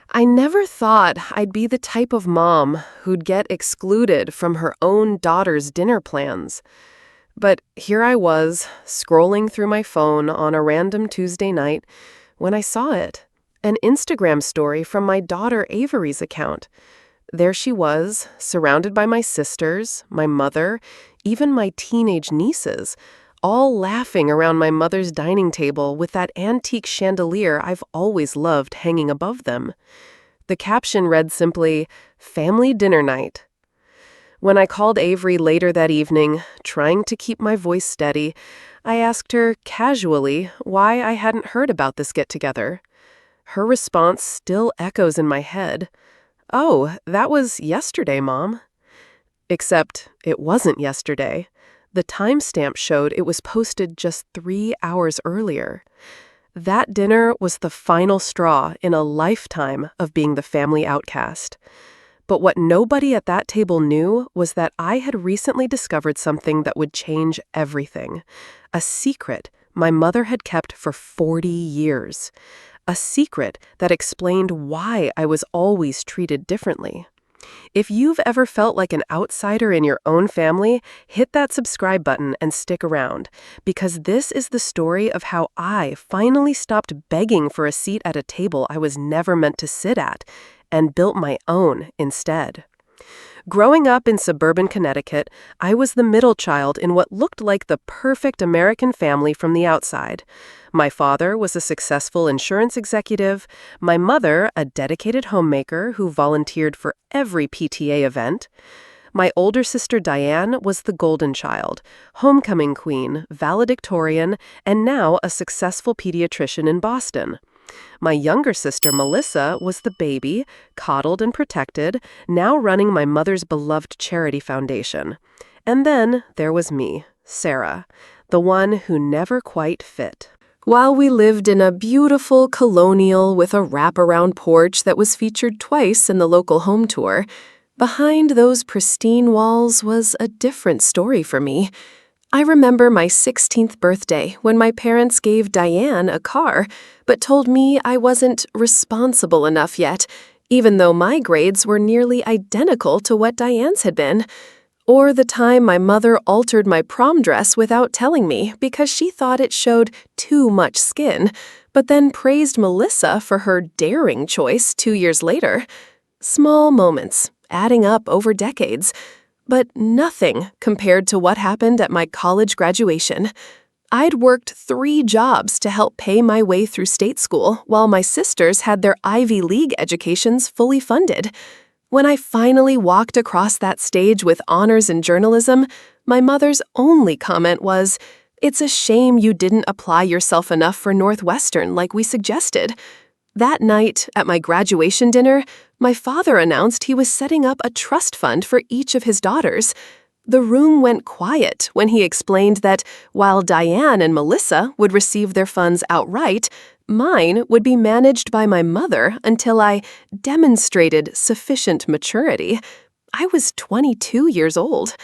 I never thought I'd be the type of mom who'd get excluded from her own daughter's dinner plans. But here I was, scrolling through my phone on a random Tuesday night, when I saw it. An Instagram story from my daughter Avery's account. There she was, surrounded by my sisters, my mother, even my teenage nieces, all laughing around my mother's dining table with that antique chandelier I've always loved hanging above them. The caption read simply, "Family Dinner Night." When I called Avery later that evening, trying to keep my voice steady, I asked her casually why I hadn't heard about this get-together. Her response still echoes in my head. "Oh, that was yesterday, Mom." Except it wasn't yesterday. The timestamp showed it was posted just 3 hours earlier. That dinner was the final straw in a lifetime of being the family outcast. But what nobody at that table knew was that I had recently discovered something that would change everything. A secret my mother had kept for 40 years. A secret that explained why I was always treated differently. If you've ever felt like an outsider in your own family, hit that subscribe button and stick around, because this is the story of how I finally stopped begging for a seat at a table I was never meant to sit at, and built my own instead. Growing up in suburban Connecticut, I was the middle child in what looked like the perfect American family from the outside. My father was a successful insurance executive, my mother a dedicated homemaker who volunteered for every PTA event. My older sister Diane was the golden child, homecoming queen, valedictorian, and now a successful pediatrician in Boston. My younger sister, Melissa, was the baby, coddled and protected, now running my mother's beloved charity foundation. And then there was me, Sarah, the one who never quite fit. While we lived in a beautiful colonial with a wraparound porch that was featured twice in the local home tour, behind those pristine walls was a different story for me. I remember my 16th birthday when my parents gave Diane a car, but told me I wasn't responsible enough yet, even though my grades were nearly identical to what Diane's had been. Or the time my mother altered my prom dress without telling me because she thought it showed too much skin, but then praised Melissa for her daring choice 2 years later. Small moments, adding up over decades. But nothing compared to what happened at my college graduation. I'd worked 3 jobs to help pay my way through state school while my sisters had their Ivy League educations fully funded. When I finally walked across that stage with honors in journalism, my mother's only comment was, "It's a shame you didn't apply yourself enough for Northwestern like we suggested." That night, at my graduation dinner, my father announced he was setting up a trust fund for each of his daughters. The room went quiet when he explained that while Diane and Melissa would receive their funds outright, mine would be managed by my mother until I demonstrated sufficient maturity. I was 22 years old.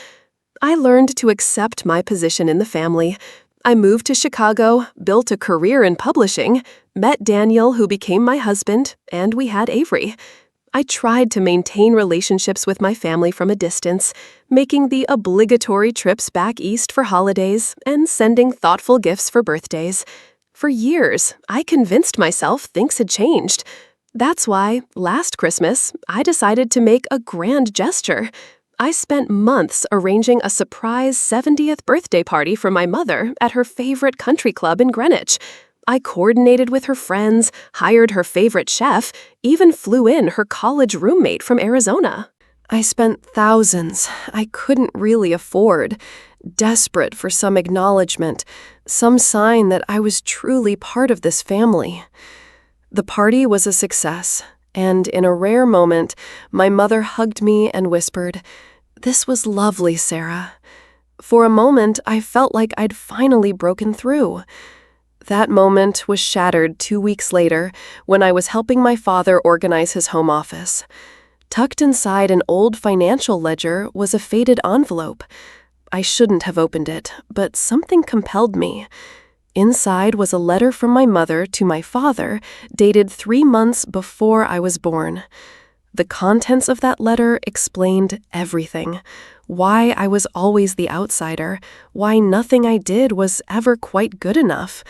I learned to accept my position in the family. I moved to Chicago, built a career in publishing, met Daniel, who became my husband, and we had Avery. I tried to maintain relationships with my family from a distance, making the obligatory trips back east for holidays and sending thoughtful gifts for birthdays. For years, I convinced myself things had changed. That's why, last Christmas, I decided to make a grand gesture. I spent months arranging a surprise 70th birthday party for my mother at her favorite country club in Greenwich. I coordinated with her friends, hired her favorite chef, even flew in her college roommate from Arizona. I spent thousands I couldn't really afford, desperate for some acknowledgement, some sign that I was truly part of this family. The party was a success, and in a rare moment, my mother hugged me and whispered, "This was lovely, Sarah." For a moment, I felt like I'd finally broken through. That moment was shattered 2 weeks later when I was helping my father organize his home office. Tucked inside an old financial ledger was a faded envelope. I shouldn't have opened it, but something compelled me. Inside was a letter from my mother to my father, dated 3 months before I was born. The contents of that letter explained everything. Why I was always the outsider, why nothing I did was ever quite good enough.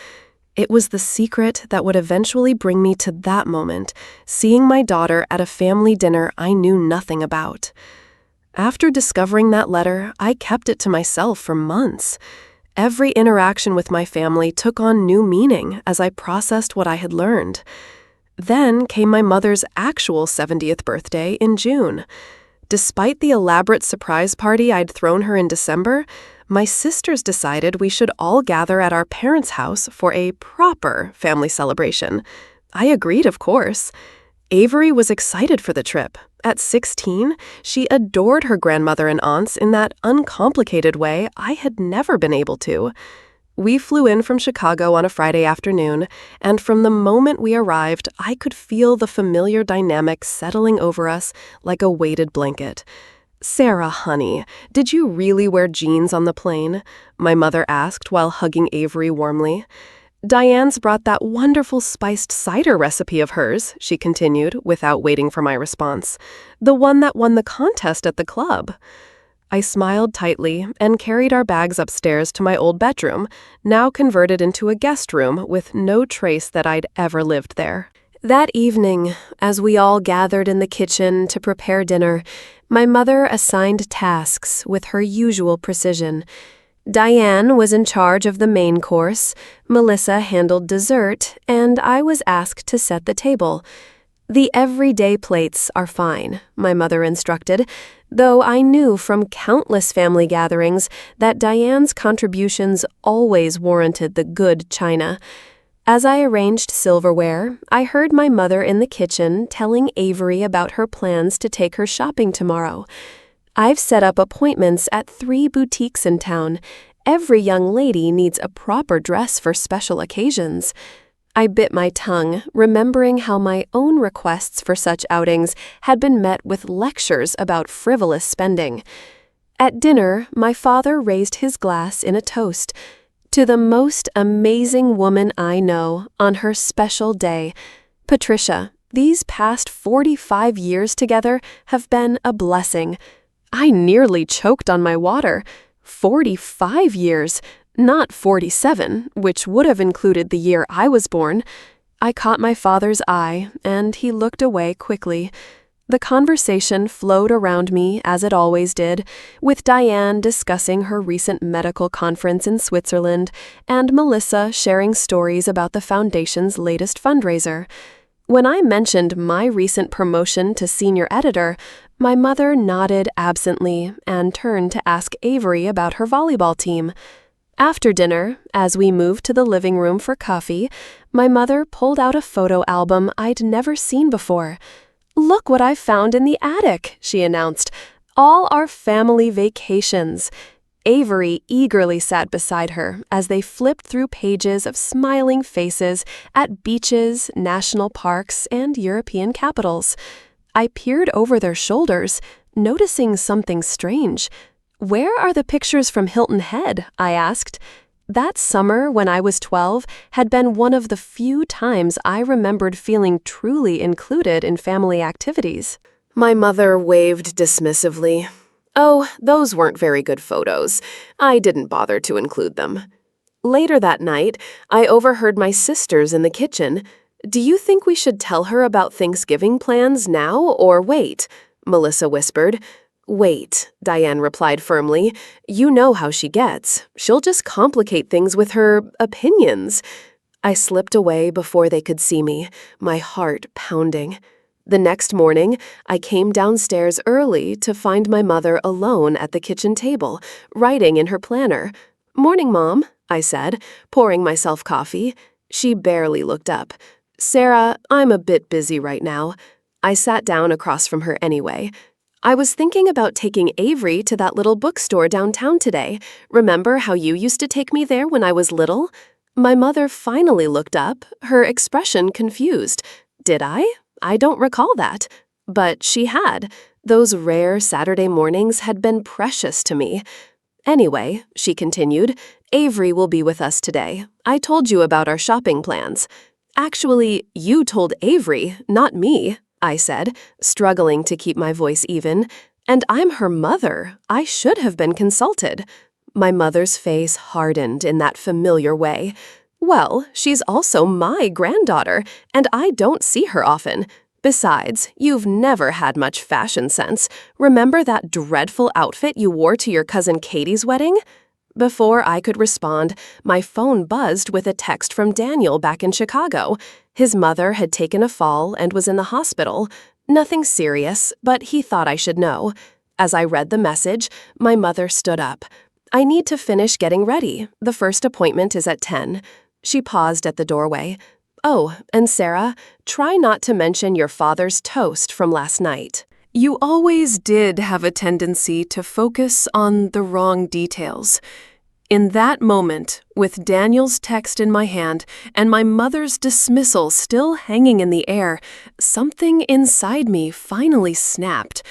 It was the secret that would eventually bring me to that moment, seeing my daughter at a family dinner I knew nothing about. After discovering that letter, I kept it to myself for months. Every interaction with my family took on new meaning as I processed what I had learned. Then came my mother's actual 70th birthday in June. Despite the elaborate surprise party I'd thrown her in December, my sisters decided we should all gather at our parents' house for a proper family celebration. I agreed, of course. Avery was excited for the trip. At 16, she adored her grandmother and aunts in that uncomplicated way I had never been able to. We flew in from Chicago on a Friday afternoon, and from the moment we arrived, I could feel the familiar dynamic settling over us like a weighted blanket. "Sarah, honey, did you really wear jeans on the plane?" my mother asked while hugging Avery warmly. "Diane's brought that wonderful spiced cider recipe of hers," she continued, without waiting for my response. "The one that won the contest at the club." I smiled tightly and carried our bags upstairs to my old bedroom, now converted into a guest room with no trace that I'd ever lived there. That evening, as we all gathered in the kitchen to prepare dinner, my mother assigned tasks with her usual precision. Diane was in charge of the main course, Melissa handled dessert, and I was asked to set the table. "The everyday plates are fine," my mother instructed, though I knew from countless family gatherings that Diane's contributions always warranted the good china. As I arranged silverware, I heard my mother in the kitchen telling Avery about her plans to take her shopping tomorrow. "I've set up appointments at 3 boutiques in town. Every young lady needs a proper dress for special occasions." I bit my tongue, remembering how my own requests for such outings had been met with lectures about frivolous spending. At dinner, my father raised his glass in a toast. "To the most amazing woman I know on her special day. Patricia, these past 45 years together have been a blessing." I nearly choked on my water. 45 years, not 47, which would have included the year I was born. I caught my father's eye, and he looked away quickly. The conversation flowed around me, as it always did, with Diane discussing her recent medical conference in Switzerland, and Melissa sharing stories about the Foundation's latest fundraiser. When I mentioned my recent promotion to senior editor, my mother nodded absently and turned to ask Avery about her volleyball team. After dinner, as we moved to the living room for coffee, my mother pulled out a photo album I'd never seen before. "Look what I found in the attic," she announced. "All our family vacations." Avery eagerly sat beside her as they flipped through pages of smiling faces at beaches, national parks, and European capitals. I peered over their shoulders, noticing something strange. "Where are the pictures from Hilton Head?" I asked. That summer, when I was 12, had been one of the few times I remembered feeling truly included in family activities. My mother waved dismissively. "Oh, those weren't very good photos. I didn't bother to include them." Later that night, I overheard my sisters in the kitchen. "Do you think we should tell her about Thanksgiving plans now or wait?" Melissa whispered. "Wait," Diane replied firmly. "You know how she gets. She'll just complicate things with her opinions." I slipped away before they could see me, my heart pounding. The next morning, I came downstairs early to find my mother alone at the kitchen table, writing in her planner. "Morning, Mom," I said, pouring myself coffee. She barely looked up. "Sarah, I'm a bit busy right now." I sat down across from her anyway. "I was thinking about taking Avery to that little bookstore downtown today. Remember how you used to take me there when I was little?" My mother finally looked up, her expression confused. "Did I? I don't recall that." But she had. Those rare Saturday mornings had been precious to me. "Anyway," she continued, Avery will be with us today. I told you about our shopping plans. Actually, you told Avery, not me, I said, struggling to keep my voice even. And I'm her mother. I should have been consulted. My mother's face hardened in that familiar way. Well, she's also my granddaughter, and I don't see her often. Besides, you've never had much fashion sense. Remember that dreadful outfit you wore to your cousin Katie's wedding? Before I could respond, my phone buzzed with a text from Daniel back in Chicago. His mother had taken a fall and was in the hospital. Nothing serious, but he thought I should know. As I read the message, my mother stood up. I need to finish getting ready. The first appointment is at 10. She paused at the doorway. Oh, and Sarah, try not to mention your father's toast from last night. You always did have a tendency to focus on the wrong details. In that moment, with Daniel's text in my hand and my mother's dismissal still hanging in the air, something inside me finally snapped.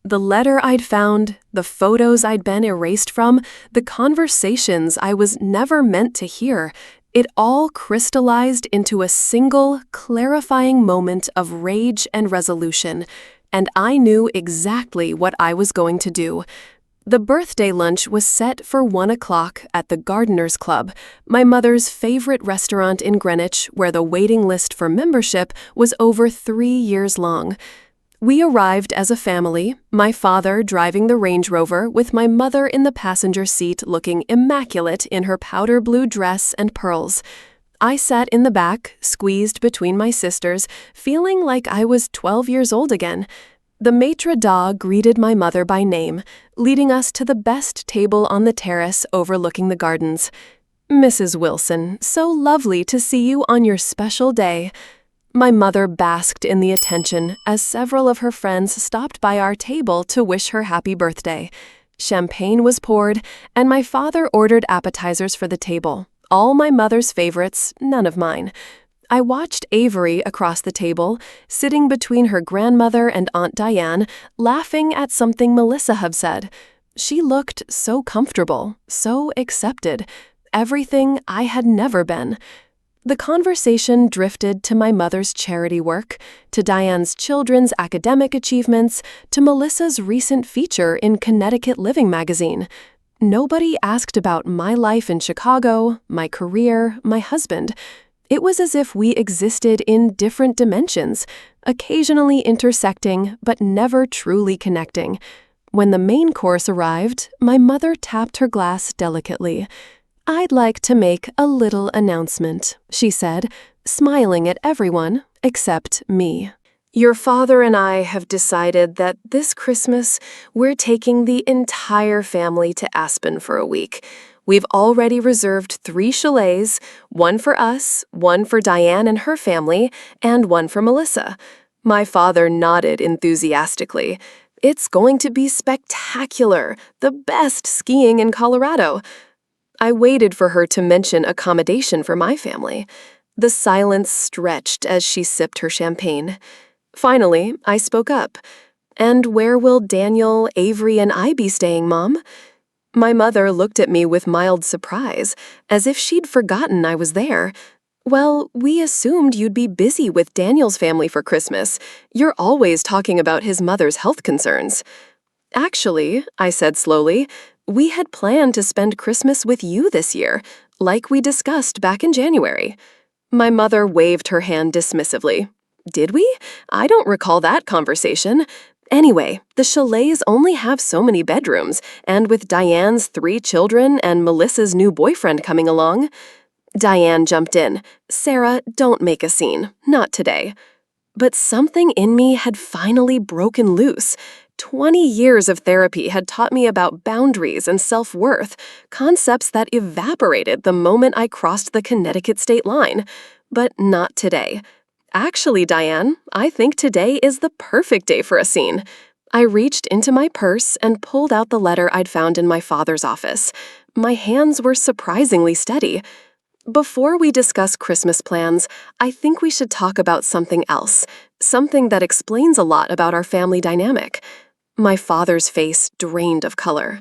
The letter I'd found, the photos I'd been erased from, the conversations I was never meant to hear, it all crystallized into a single, clarifying moment of rage and resolution, and I knew exactly what I was going to do. The birthday lunch was set for 1 o'clock at the Gardeners Club, my mother's favorite restaurant in Greenwich, where the waiting list for membership was over 3 years long. We arrived as a family, my father driving the Range Rover with my mother in the passenger seat looking immaculate in her powder blue dress and pearls. I sat in the back, squeezed between my sisters, feeling like I was 12 years old again. The maitre d' greeted my mother by name, leading us to the best table on the terrace overlooking the gardens. "Mrs. Wilson, so lovely to see you on your special day." My mother basked in the attention as several of her friends stopped by our table to wish her happy birthday. Champagne was poured, and my father ordered appetizers for the table. All my mother's favorites, none of mine. I watched Avery across the table, sitting between her grandmother and Aunt Diane, laughing at something Melissa had said. She looked so comfortable, so accepted, everything I had never been. The conversation drifted to my mother's charity work, to Diane's children's academic achievements, to Melissa's recent feature in Connecticut Living magazine. Nobody asked about my life in Chicago, my career, my husband. It was as if we existed in different dimensions, occasionally intersecting, but never truly connecting. When the main course arrived, my mother tapped her glass delicately. "I'd like to make a little announcement," she said, smiling at everyone except me. "Your father and I have decided that this Christmas we're taking the entire family to Aspen for a week. We've already reserved 3 chalets, one for us, one for Diane and her family, and one for Melissa." My father nodded enthusiastically. "It's going to be spectacular, the best skiing in Colorado." I waited for her to mention accommodation for my family. The silence stretched as she sipped her champagne. Finally, I spoke up. "And where will Daniel, Avery, and I be staying, Mom?" My mother looked at me with mild surprise, as if she'd forgotten I was there. "Well, we assumed you'd be busy with Daniel's family for Christmas. You're always talking about his mother's health concerns." "Actually," I said slowly, "we had planned to spend Christmas with you this year, like we discussed back in January." My mother waved her hand dismissively. "Did we? I don't recall that conversation. Anyway, the chalets only have so many bedrooms, and with Diane's 3 children and Melissa's new boyfriend coming along." Diane jumped in. "Sarah, don't make a scene. Not today." But something in me had finally broken loose. 20 years of therapy had taught me about boundaries and self-worth, concepts that evaporated the moment I crossed the Connecticut state line. But not today. "Actually, Diane, I think today is the perfect day for a scene." I reached into my purse and pulled out the letter I'd found in my father's office. My hands were surprisingly steady. "Before we discuss Christmas plans, I think we should talk about something else, something that explains a lot about our family dynamic." My father's face drained of color.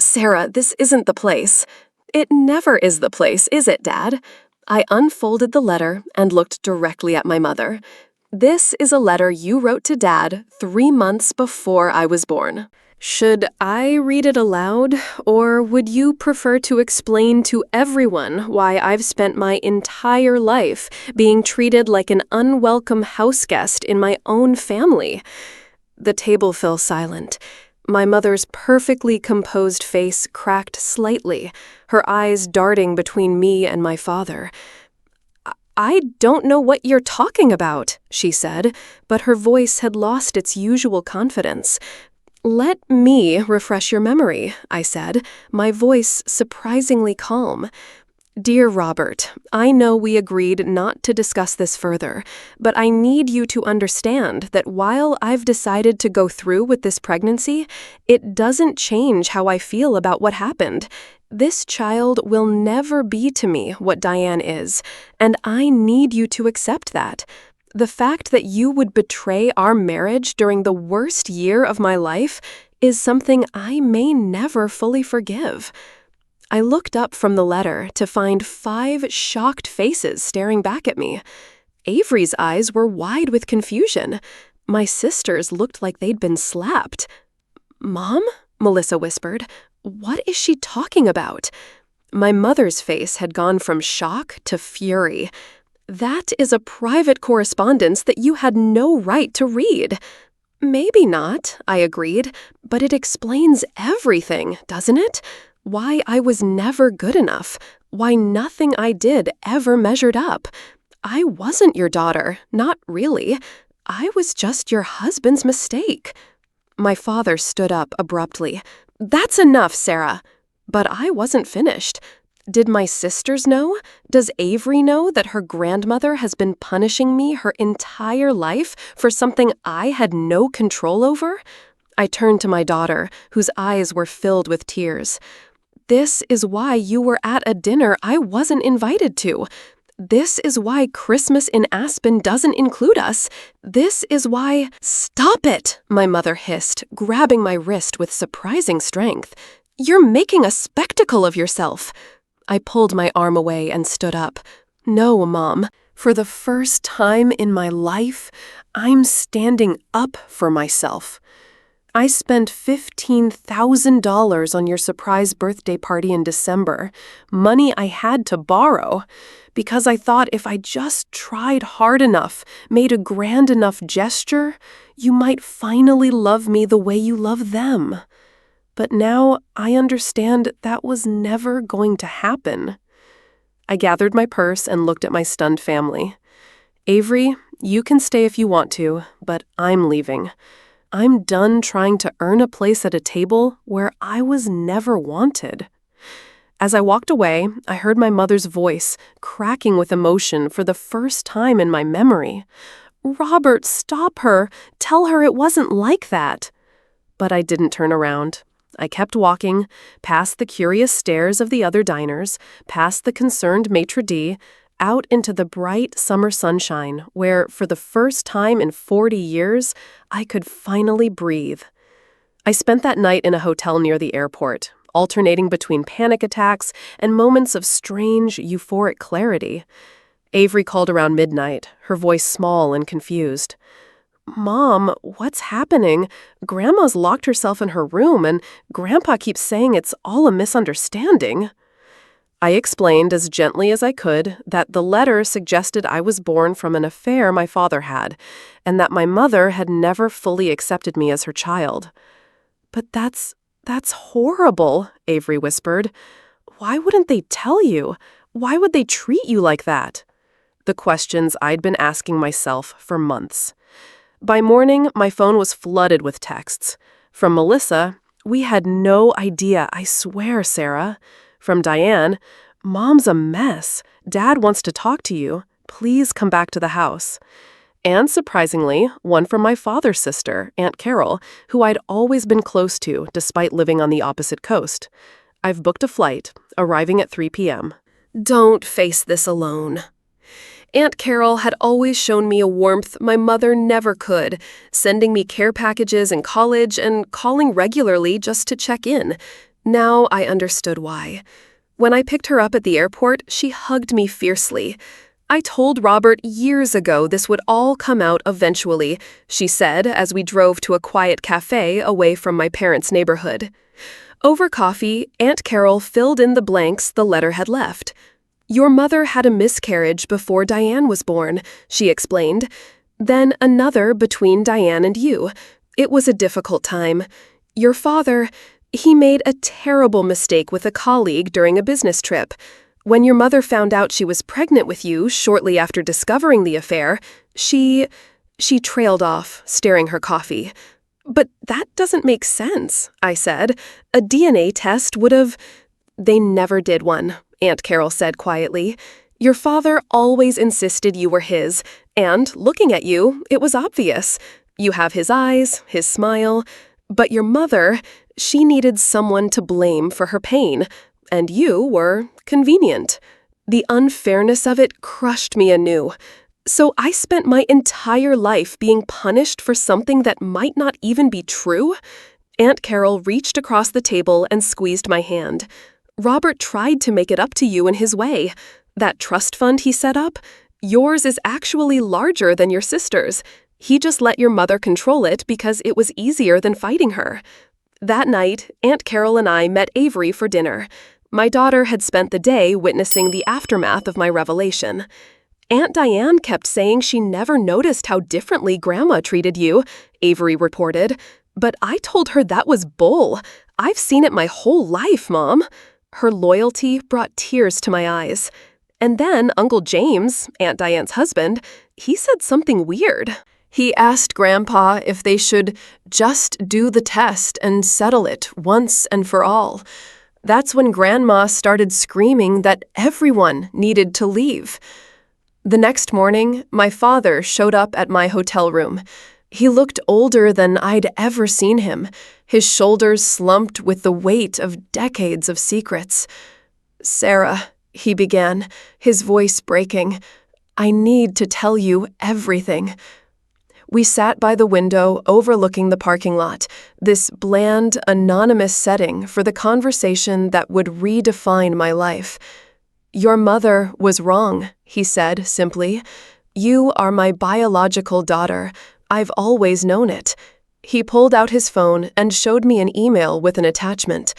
"Sarah, this isn't the place." It never is the place, is it, Dad? I unfolded the letter and looked directly at my mother. This is a letter you wrote to Dad 3 months before I was born. Should I read it aloud, or would you prefer to explain to everyone why I've spent my entire life being treated like an unwelcome houseguest in my own family? The table fell silent. My mother's perfectly composed face cracked slightly, her eyes darting between me and my father. "I don't know what you're talking about," she said, but her voice had lost its usual confidence. "Let me refresh your memory," I said, my voice surprisingly calm. "Dear Robert, I know we agreed not to discuss this further, but I need you to understand that while I've decided to go through with this pregnancy, it doesn't change how I feel about what happened. This child will never be to me what Diane is, and I need you to accept that. The fact that you would betray our marriage during the worst year of my life is something I may never fully forgive." I looked up from the letter to find 5 shocked faces staring back at me. Avery's eyes were wide with confusion. My sisters looked like they'd been slapped. "Mom?" Melissa whispered. "What is she talking about?" My mother's face had gone from shock to fury. "That is a private correspondence that you had no right to read." "Maybe not," I agreed, "but it explains everything, doesn't it? Why I was never good enough, why nothing I did ever measured up. I wasn't your daughter, not really. I was just your husband's mistake." My father stood up abruptly. "That's enough, Sarah." But I wasn't finished. Did my sisters know? Does Avery know that her grandmother has been punishing me her entire life for something I had no control over? I turned to my daughter, whose eyes were filled with tears. "This is why you were at a dinner I wasn't invited to. This is why Christmas in Aspen doesn't include us. This is why—" "Stop it!" my mother hissed, grabbing my wrist with surprising strength. "You're making a spectacle of yourself." I pulled my arm away and stood up. "No, Mom. For the first time in my life, I'm standing up for myself. I spent $15,000 on your surprise birthday party in December, money I had to borrow, because I thought if I just tried hard enough, made a grand enough gesture, you might finally love me the way you love them. But now I understand that was never going to happen." I gathered my purse and looked at my stunned family. "Avery, you can stay if you want to, but I'm leaving. I'm done trying to earn a place at a table where I was never wanted." As I walked away, I heard my mother's voice, cracking with emotion for the first time in my memory. "Robert, stop her. Tell her it wasn't like that." But I didn't turn around. I kept walking, past the curious stares of the other diners, past the concerned maitre d', out into the bright summer sunshine where, for the first time in 40 years, I could finally breathe. I spent that night in a hotel near the airport, alternating between panic attacks and moments of strange, euphoric clarity. Avery called around midnight, her voice small and confused. "Mom, what's happening? Grandma's locked herself in her room, and Grandpa keeps saying it's all a misunderstanding." I explained as gently as I could that the letter suggested I was born from an affair my father had, and that my mother had never fully accepted me as her child. "But that's horrible," Avery whispered. "Why wouldn't they tell you? Why would they treat you like that?" The questions I'd been asking myself for months. By morning, my phone was flooded with texts. From Melissa, "We had no idea, I swear, Sarah." From Diane, "Mom's a mess. Dad wants to talk to you. Please come back to the house." And surprisingly, one from my father's sister, Aunt Carol, who I'd always been close to despite living on the opposite coast. "I've booked a flight, arriving at 3 p.m. Don't face this alone." Aunt Carol had always shown me a warmth my mother never could, sending me care packages in college and calling regularly just to check in. Now I understood why. When I picked her up at the airport, she hugged me fiercely. "I told Robert years ago this would all come out eventually," she said as we drove to a quiet cafe away from my parents' neighborhood. Over coffee, Aunt Carol filled in the blanks the letter had left. "Your mother had a miscarriage before Diane was born," she explained. "Then another between Diane and you. It was a difficult time. Your father, he made a terrible mistake with a colleague during a business trip. When your mother found out she was pregnant with you shortly after discovering the affair, she trailed off, stirring her coffee. But that doesn't make sense," I said. "A DNA test would have—" "They never did one," Aunt Carol said quietly. "Your father always insisted you were his, and looking at you, it was obvious. You have his eyes, his smile. But your mother, she needed someone to blame for her pain. And you were convenient. The unfairness of it crushed me anew. So I spent my entire life being punished for something that might not even be true?" Aunt Carol reached across the table and squeezed my hand. "Robert tried to make it up to you in his way. That trust fund he set up, yours is actually larger than your sister's. He just let your mother control it because it was easier than fighting her." That night, Aunt Carol and I met Avery for dinner. My daughter had spent the day witnessing the aftermath of my revelation. "Aunt Diane kept saying she never noticed how differently Grandma treated you," Avery reported. "But I told her that was bull. I've seen it my whole life, Mom." Her loyalty brought tears to my eyes. And then Uncle James, Aunt Diane's husband, he said something weird. He asked Grandpa if they should just do the test and settle it once and for all. That's when Grandma started screaming that everyone needed to leave. The next morning, my father showed up at my hotel room. He looked older than I'd ever seen him, his shoulders slumped with the weight of decades of secrets. "Sarah," he began, his voice breaking, "I need to tell you everything." We sat by the window overlooking the parking lot, this bland, anonymous setting for the conversation that would redefine my life. "Your mother was wrong," he said simply. "You are my biological daughter. I've always known it." He pulled out his phone and showed me an email with an attachment.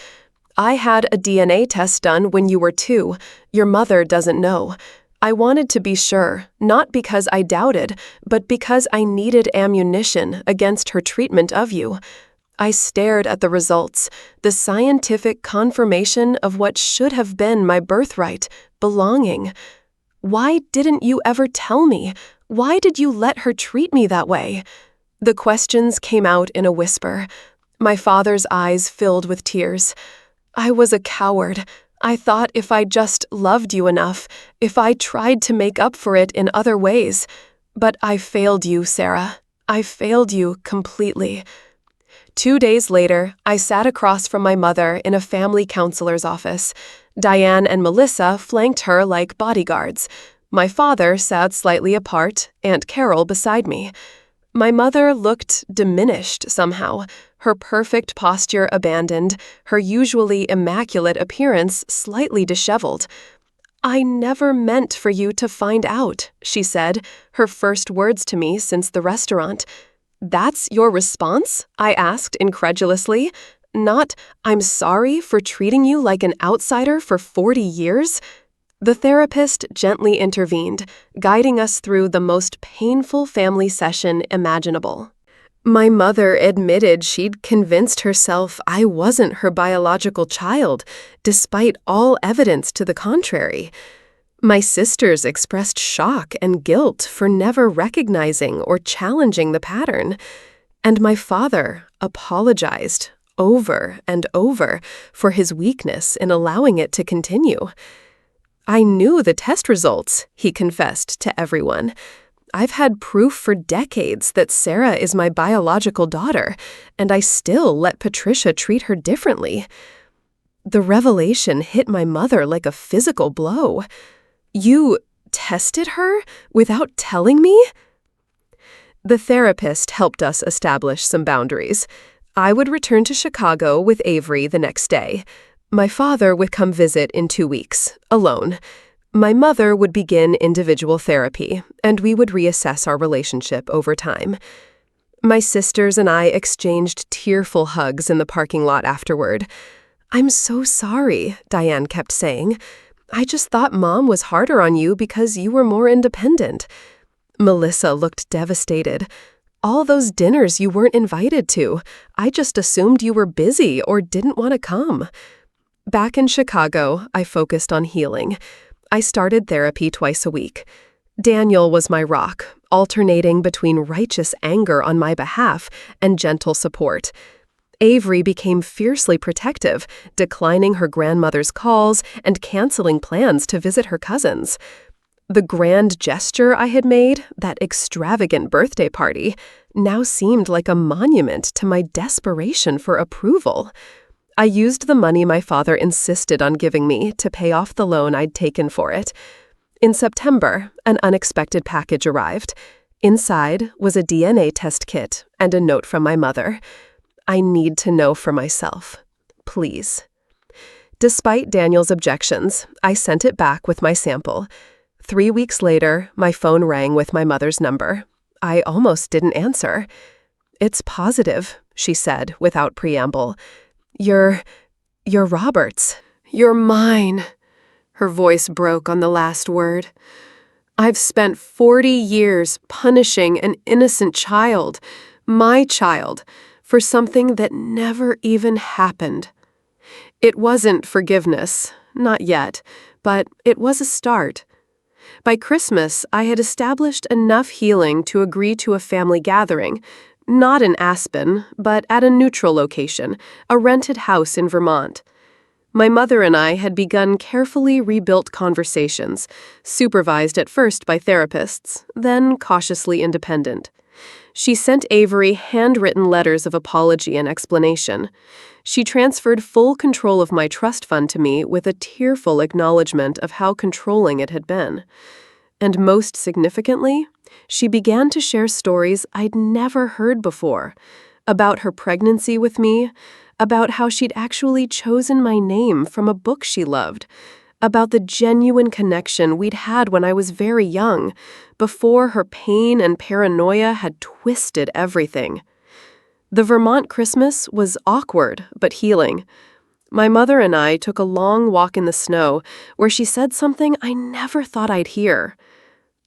"I had a DNA test done when you were 2. Your mother doesn't know. I wanted to be sure, not because I doubted, but because I needed ammunition against her treatment of you." I stared at the results, the scientific confirmation of what should have been my birthright, belonging. "Why didn't you ever tell me? Why did you let her treat me that way?" The questions came out in a whisper. My father's eyes filled with tears. "I was a coward. I thought if I just loved you enough, if I tried to make up for it in other ways. But I failed you, Sarah. I failed you completely." 2 days later, I sat across from my mother in a family counselor's office. Diane and Melissa flanked her like bodyguards. My father sat slightly apart, Aunt Carol beside me. My mother looked diminished somehow, her perfect posture abandoned, her usually immaculate appearance slightly disheveled. "I never meant for you to find out," she said, her first words to me since the restaurant. "That's your response?" I asked incredulously. "Not, 'I'm sorry for treating you like an outsider for 40 years'? The therapist gently intervened, guiding us through the most painful family session imaginable. My mother admitted she'd convinced herself I wasn't her biological child, despite all evidence to the contrary. My sisters expressed shock and guilt for never recognizing or challenging the pattern. And my father apologized over and over for his weakness in allowing it to continue. "I knew the test results," he confessed to everyone. "I've had proof for decades that Sarah is my biological daughter, and I still let Patricia treat her differently." The revelation hit my mother like a physical blow. "You tested her without telling me?" The therapist helped us establish some boundaries. I would return to Chicago with Avery the next day. My father would come visit in 2 weeks, alone. My mother would begin individual therapy, and we would reassess our relationship over time. My sisters and I exchanged tearful hugs in the parking lot afterward. "I'm so sorry," Diane kept saying. "I just thought Mom was harder on you because you were more independent." Melissa looked devastated. "All those dinners you weren't invited to. I just assumed you were busy or didn't want to come." Back in Chicago, I focused on healing. I started therapy twice a week. Daniel was my rock, alternating between righteous anger on my behalf and gentle support. Avery became fiercely protective, declining her grandmother's calls and canceling plans to visit her cousins. The grand gesture I had made, that extravagant birthday party, now seemed like a monument to my desperation for approval. I used the money my father insisted on giving me to pay off the loan I'd taken for it. In September, an unexpected package arrived. Inside was a DNA test kit and a note from my mother. "I need to know for myself. Please." Despite Daniel's objections, I sent it back with my sample. 3 weeks later, my phone rang with my mother's number. I almost didn't answer. "It's positive," she said without preamble. You're Robert's. You're mine." Her voice broke on the last word. "I've spent 40 years punishing an innocent child, my child, for something that never even happened." It wasn't forgiveness, not yet, but it was a start. By Christmas, I had established enough healing to agree to a family gathering, not in Aspen, but at a neutral location, a rented house in Vermont. My mother and I had begun carefully rebuilt conversations, supervised at first by therapists, then cautiously independent. She sent Avery handwritten letters of apology and explanation. She transferred full control of my trust fund to me with a tearful acknowledgement of how controlling it had been. And most significantly, she began to share stories I'd never heard before, about her pregnancy with me, about how she'd actually chosen my name from a book she loved, about the genuine connection we'd had when I was very young, before her pain and paranoia had twisted everything. The Vermont Christmas was awkward but healing. My mother and I took a long walk in the snow where she said something I never thought I'd hear.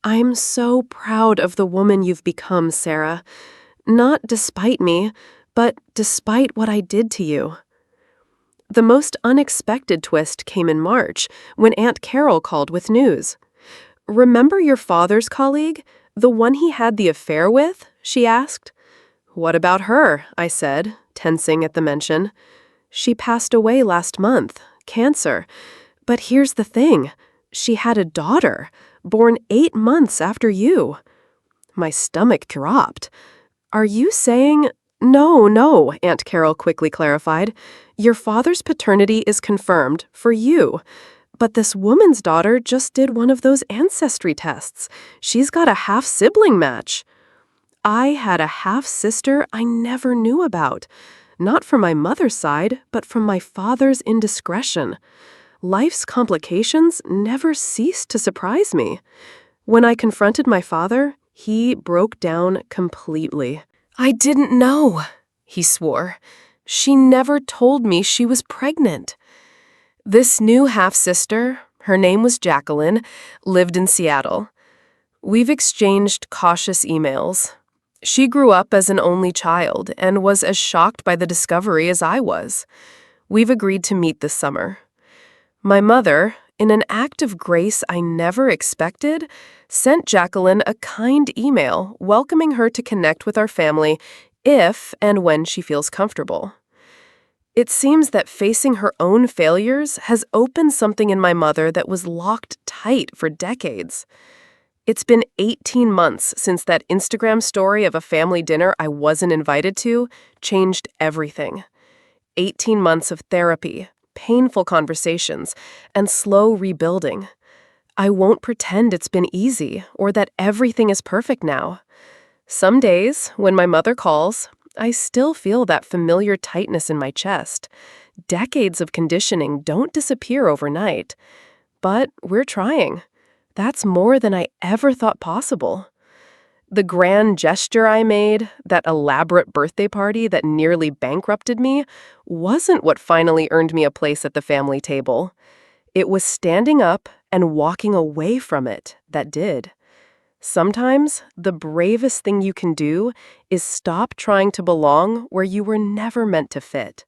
"I'm so proud of the woman you've become, Sarah. Not despite me, but despite what I did to you." The most unexpected twist came in March, when Aunt Carol called with news. "Remember your father's colleague? The one he had the affair with?" she asked. "What about her?" I said, tensing at the mention. "She passed away last month, cancer. But here's the thing. She had a daughter, born 8 months after you." My stomach dropped. "Are you saying—" No, Aunt Carol quickly clarified. "Your father's paternity is confirmed, for you. But this woman's daughter just did one of those ancestry tests. She's got a half-sibling match." I had a half-sister I never knew about. Not from my mother's side, but from my father's indiscretion. Life's complications never ceased to surprise me. When I confronted my father, he broke down completely. "I didn't know," he swore. "She never told me she was pregnant." This new half-sister, her name was Jacqueline, lived in Seattle. We've exchanged cautious emails. She grew up as an only child and was as shocked by the discovery as I was. We've agreed to meet this summer. My mother, in an act of grace I never expected, sent Jacqueline a kind email welcoming her to connect with our family if and when she feels comfortable. It seems that facing her own failures has opened something in my mother that was locked tight for decades. It's been 18 months since that Instagram story of a family dinner I wasn't invited to changed everything. 18 months of therapy, painful conversations, and slow rebuilding. I won't pretend it's been easy or that everything is perfect now. Some days, when my mother calls, I still feel that familiar tightness in my chest, Decades of conditioning don't disappear overnight. But we're trying. That's more than I ever thought possible. The grand gesture I made, that elaborate birthday party that nearly bankrupted me, wasn't what finally earned me a place at the family table. It was standing up and walking away from it that did. Sometimes the bravest thing you can do is stop trying to belong where you were never meant to fit.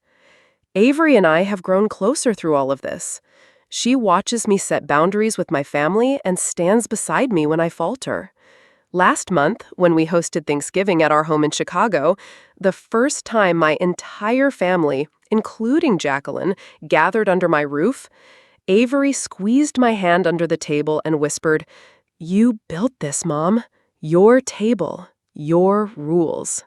Avery and I have grown closer through all of this. She watches me set boundaries with my family and stands beside me when I falter. Last month, when we hosted Thanksgiving at our home in Chicago, the first time my entire family, including Jacqueline, gathered under my roof, Avery squeezed my hand under the table and whispered, "You built this, Mom. Your table. Your rules."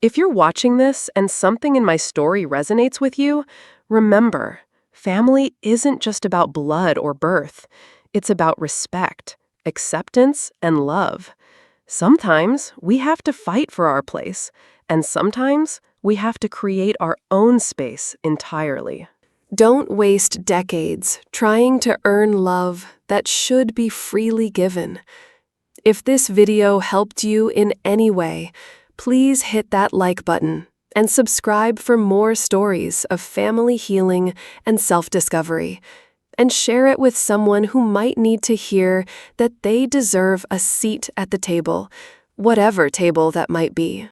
If you're watching this and something in my story resonates with you, remember, family isn't just about blood or birth. It's about respect, acceptance, and love. Sometimes we have to fight for our place, and sometimes we have to create our own space entirely. Don't waste decades trying to earn love that should be freely given. If this video helped you in any way, please hit that like button and subscribe for more stories of family healing and self-discovery. And share it with someone who might need to hear that they deserve a seat at the table, whatever table that might be.